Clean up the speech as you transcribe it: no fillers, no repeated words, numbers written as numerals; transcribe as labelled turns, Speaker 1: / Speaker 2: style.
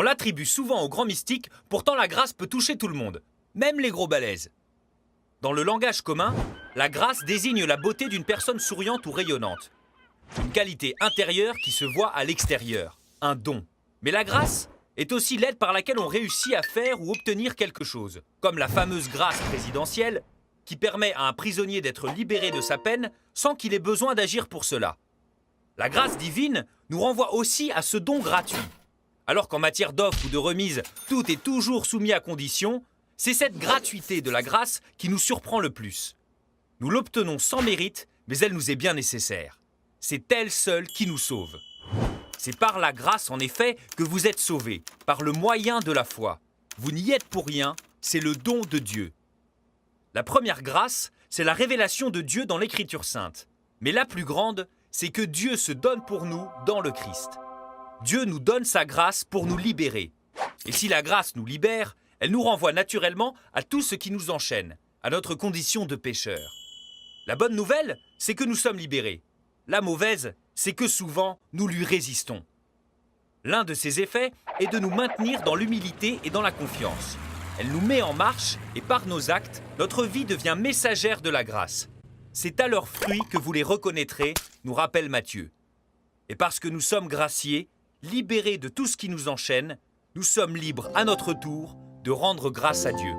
Speaker 1: On l'attribue souvent aux grands mystiques, pourtant la grâce peut toucher tout le monde, même les gros balèzes. Dans le langage commun, la grâce désigne la beauté d'une personne souriante ou rayonnante. Une qualité intérieure qui se voit à l'extérieur, un don. Mais la grâce est aussi l'aide par laquelle on réussit à faire ou obtenir quelque chose, comme la fameuse grâce présidentielle, qui permet à un prisonnier d'être libéré de sa peine sans qu'il ait besoin d'agir pour cela. La grâce divine nous renvoie aussi à ce don gratuit. Alors qu'en matière d'offre ou de remise, tout est toujours soumis à condition, c'est cette gratuité de la grâce qui nous surprend le plus. Nous l'obtenons sans mérite, mais elle nous est bien nécessaire. C'est elle seule qui nous sauve. C'est par la grâce, en effet, que vous êtes sauvés, par le moyen de la foi. Vous n'y êtes pour rien, c'est le don de Dieu. La première grâce, c'est la révélation de Dieu dans l'Écriture sainte. Mais la plus grande, c'est que Dieu se donne pour nous dans le Christ. Dieu nous donne sa grâce pour nous libérer. Et si la grâce nous libère, elle nous renvoie naturellement à tout ce qui nous enchaîne, à notre condition de pécheur. La bonne nouvelle, c'est que nous sommes libérés. La mauvaise, c'est que souvent, nous lui résistons. L'un de ses effets est de nous maintenir dans l'humilité et dans la confiance. Elle nous met en marche et par nos actes, notre vie devient messagère de la grâce. C'est à leurs fruits que vous les reconnaîtrez, nous rappelle Matthieu. Et parce que nous sommes graciés, libérés de tout ce qui nous enchaîne, nous sommes libres à notre tour de rendre grâce à Dieu.